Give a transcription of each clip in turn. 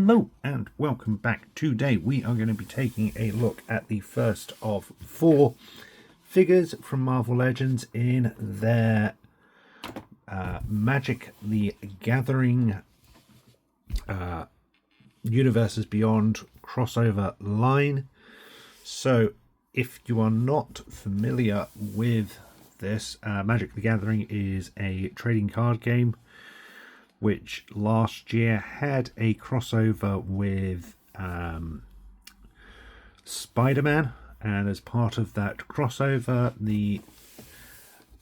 Hello and welcome back. Today we are going to be taking a look at the first of 4 figures from Marvel Legends in their Magic the Gathering Universes Beyond crossover line. So if you are not familiar with this, Magic the Gathering is a trading card game which last year had a crossover with Spider-Man, and as part of that crossover,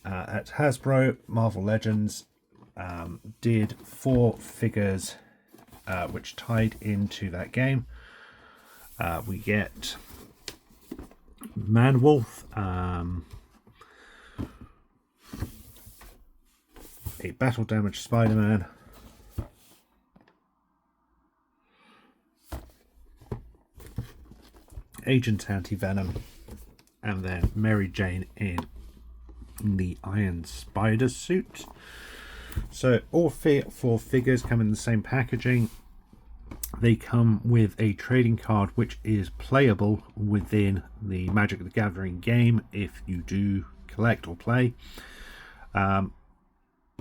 at Hasbro, Marvel Legends did 4 figures which tied into that game. We get Man-Wolf, a battle damaged Spider-Man, Agent Anti-Venom, and then Mary Jane in the Iron Spider suit. So all 4 figures come in the same packaging. They come with a trading card which is playable within the Magic the Gathering game if you do collect or play.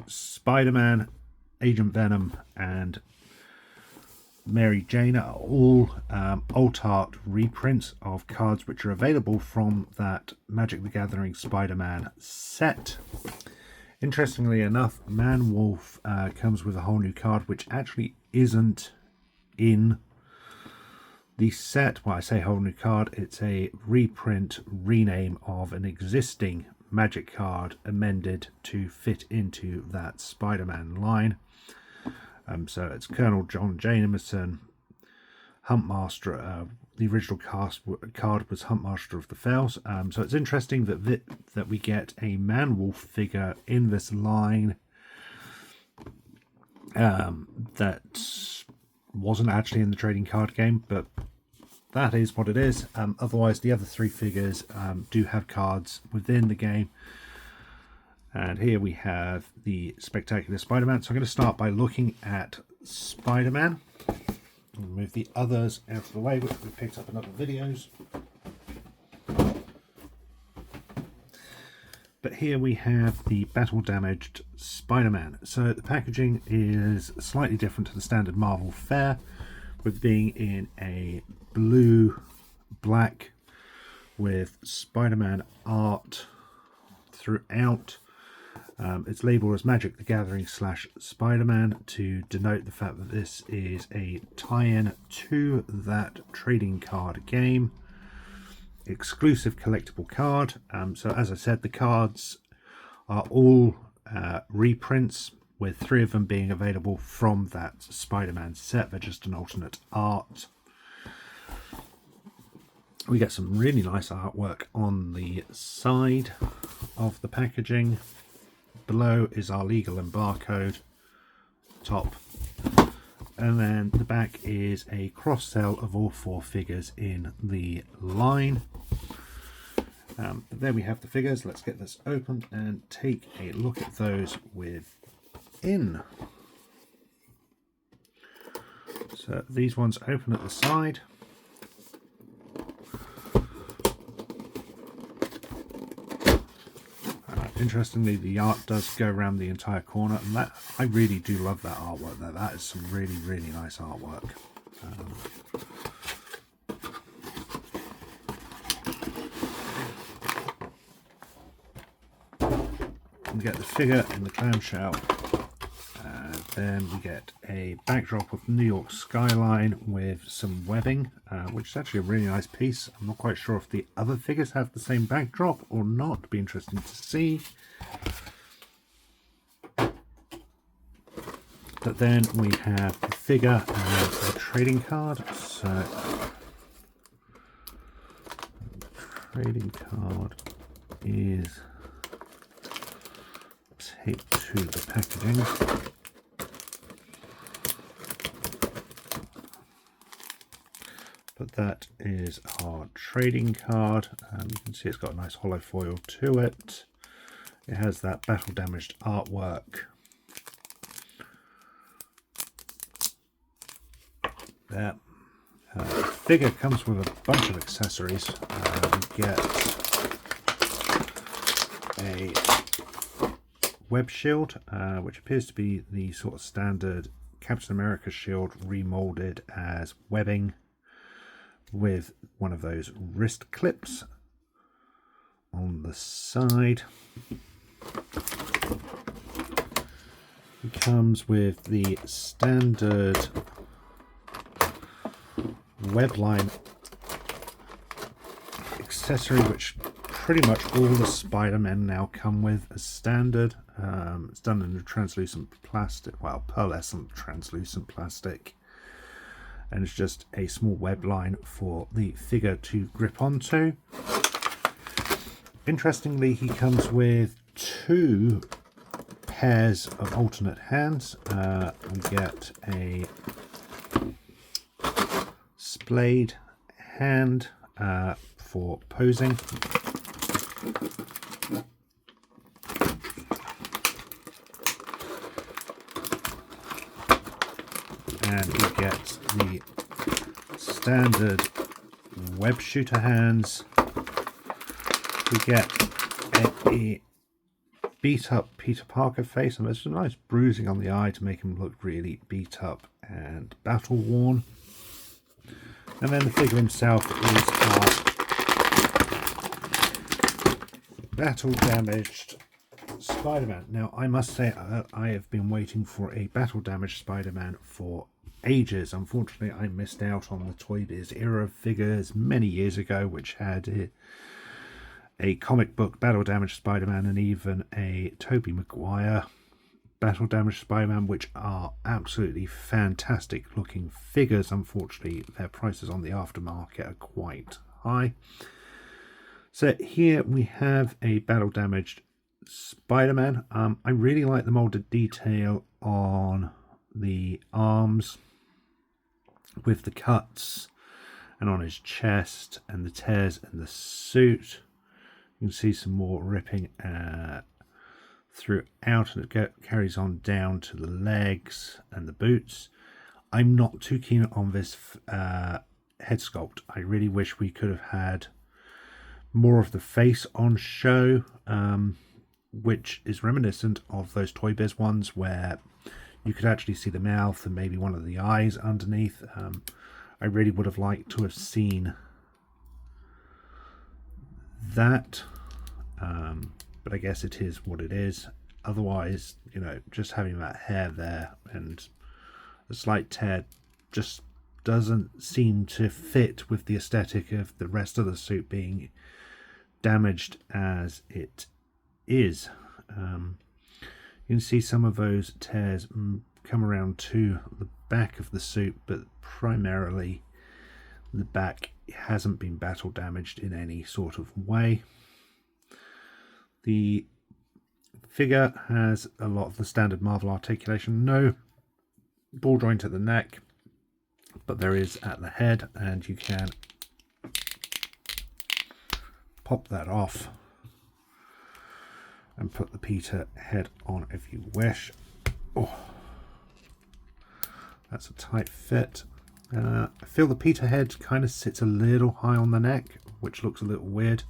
Spider-Man, Agent Venom, and Mary Jane are all alt art reprints of cards which are available from that Magic the Gathering Spider-Man set. Interestingly enough, Man-Wolf comes with a whole new card which actually isn't in the set. Well, I say whole new card, it's a reprint, rename of an existing Magic card amended to fit into that Spider-Man line. So it's Colonel John Jameson, Huntmaster. The original card was Huntmaster of the Fells. So it's interesting that we get a Man-Wolf figure in this line that wasn't actually in the trading card game, but that is what it is. Otherwise, the other 3 figures do have cards within the game. And here we have the Spectacular Spider-Man. So I'm going to start by looking at Spider-Man. I'll move the others out of the way, which we picked up in other videos. But here we have the battle damaged Spider-Man. So the packaging is slightly different to the standard Marvel fare, with being in a blue, black, with Spider-Man art throughout. It's labelled as Magic the Gathering / Spider-Man to denote the fact that this is a tie-in to that trading card game. Exclusive collectible card. So as I said, the cards are all reprints, with 3 of them being available from that Spider-Man set. They're just an alternate art. We get some really nice artwork on the side of the packaging. Below is our legal and barcode top, and then the back is a cross sell of all 4 figures in the line. There we have the figures. Let's get this opened and take a look at those within. So these ones open at the side. Interestingly, the art does go around the entire corner, and that I really do love that artwork there. That is some really, really nice artwork. We get the figure in the clamshell, and then we get a backdrop of New York skyline with some webbing, which is actually a really nice piece. I'm not quite sure if the other figures have the same backdrop or not. It'd be interesting to see. But then we have the figure and the trading card. So the trading card is taped to the packaging. But that is our trading card. You can see it's got a nice hollow foil to it. It has that battle damaged artwork. there. The figure comes with a bunch of accessories. We get a web shield, which appears to be the sort of standard Captain America shield remolded as webbing, with one of those wrist clips on the side. It comes with the standard webline accessory, which pretty much all the Spider-Men now come with as standard. It's done in a translucent plastic, well, pearlescent translucent plastic, and it's just a small web line for the figure to grip onto. Interestingly, he comes with 2 pairs of alternate hands. We get a splayed hand for posing, and we get the standard web shooter hands. We get a beat up Peter Parker face, and there's a nice bruising on the eye to make him look really beat up and battle worn. And then the figure himself is our battle damaged Spider-Man. Now, I must say I have been waiting for a battle damaged Spider-Man for ages. Unfortunately, I missed out on the Toy Biz era figures many years ago, which had a comic book battle damaged Spider-Man and even a Tobey Maguire battle damaged Spider-Man, which are absolutely fantastic looking figures. Unfortunately, their prices on the aftermarket are quite high. So here we have a battle damaged Spider-Man. I really like the molded detail on the arms with the cuts, and on his chest and the tears in the suit. You can see some more ripping throughout, and it carries on down to the legs and the boots. I'm not too keen on this head sculpt. I really wish we could have had more of the face on show, which is reminiscent of those Toy Biz ones where you could actually see the mouth and maybe one of the eyes underneath. I really would have liked to have seen that, but I guess it is what it is. Otherwise, you know, just having that hair there and a slight tear just doesn't seem to fit with the aesthetic of the rest of the suit being damaged as it is. You can see some of those tears come around to the back of the suit, but primarily the back hasn't been battle damaged in any sort of way. The figure has a lot of the standard Marvel articulation. No ball joint at the neck, but there is at the head, and you can pop that off and put the Peter head on if you wish. Oh, that's a tight fit. I feel the Peter head kind of sits a little high on the neck, which looks a little weird.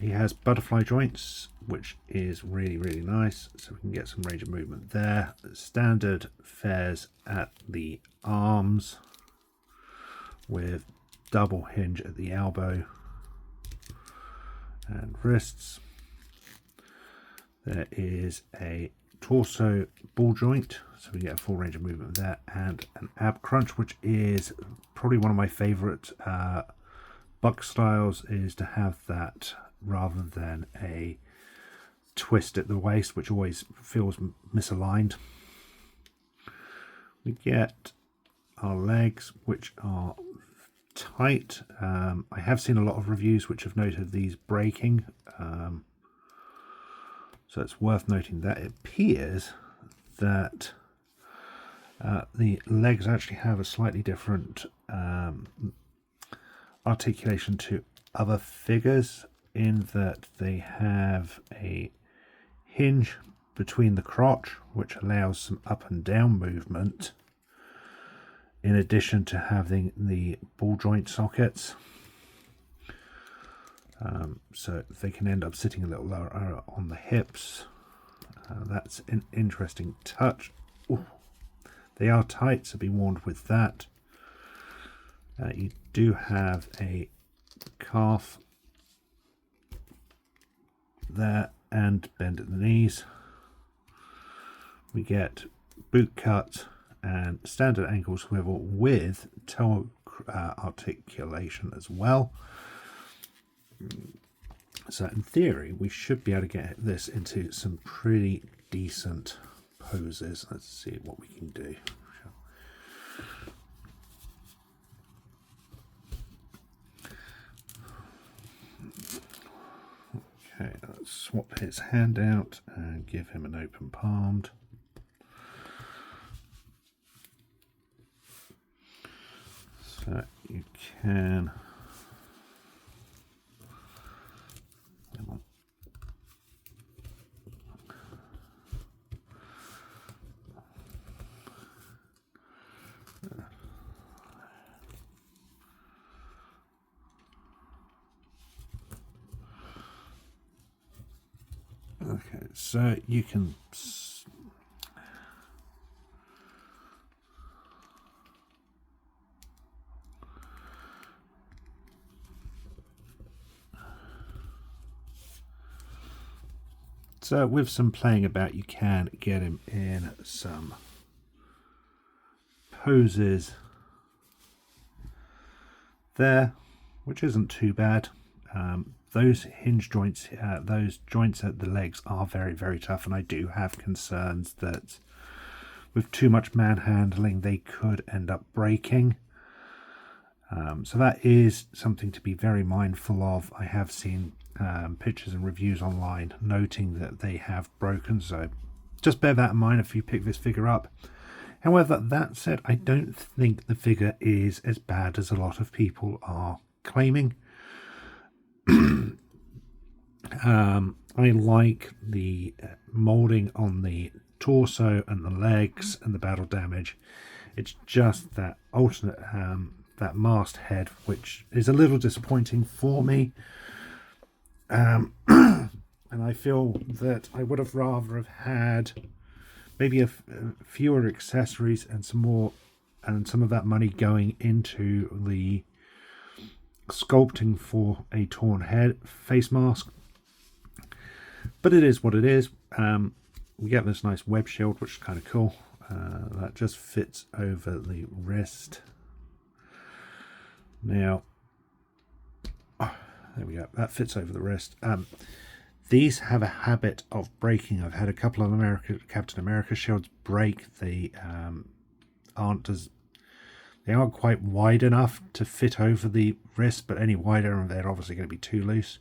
He has butterfly joints, which is really, really nice, so we can get some range of movement there. Standard fares at the arms with double hinge at the elbow and wrists. There is a torso ball joint, so we get a full range of movement there, and an ab crunch, which is probably one of my favorite Buck styles, is to have that rather than a twist at the waist, which always feels misaligned. We get our legs, which are tight. I have seen a lot of reviews which have noted these breaking, so it's worth noting that it appears that the legs actually have a slightly different articulation to other figures, in that they have a hinge between the crotch which allows some up and down movement, in addition to having the ball joint sockets. So they can end up sitting a little lower on the hips. That's an interesting touch. Ooh, they are tight, so be warned with that. You do have a calf there and bend at the knees. We get boot cut and standard ankle swivel with toe articulation as well. So in theory, we should be able to get this into some pretty decent poses. Let's see what we can do. Okay, let's swap his hand out and give him an open palmed. So you can okay, so you can so with some playing about, you can get him in some poses there, which isn't too bad. Those hinge joints, those joints at the legs are very, very tough, and I do have concerns that with too much manhandling they could end up breaking. So that is something to be very mindful of. I have seen pictures and reviews online noting that they have broken, so just bear that in mind if you pick this figure up. However, that said, I don't think the figure is as bad as a lot of people are claiming. I like the molding on the torso and the legs and the battle damage. It's just that alternate that mast head, which is a little disappointing for me. And I feel that I would have rather have had maybe fewer accessories and some of that money going into the sculpting for a torn head face mask. But it is what it is. We get this nice web shield, which is kind of cool. That just fits over the wrist. Now, there we go. That fits over the wrist. These have a habit of breaking. I've had a couple of Captain America shields break. They aren't quite wide enough to fit over the wrist, but any wider and they're obviously going to be too loose.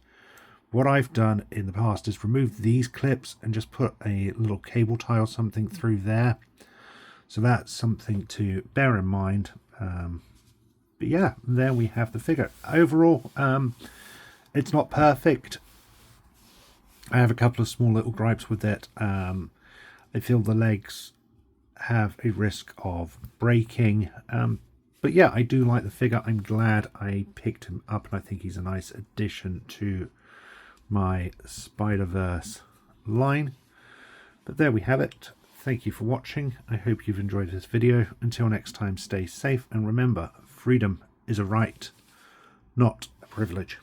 What I've done in the past is remove these clips and just put a little cable tie or something through there. So that's something to bear in mind. But yeah, there we have the figure. Overall, it's not perfect. I have a couple of small little gripes with it. I feel the legs have a risk of breaking. But yeah, I do like the figure. I'm glad I picked him up, and I think he's a nice addition to my Spider-Verse line. But there we have it. Thank you for watching. I hope you've enjoyed this video. Until next time, stay safe, and remember, freedom is a right, not a privilege.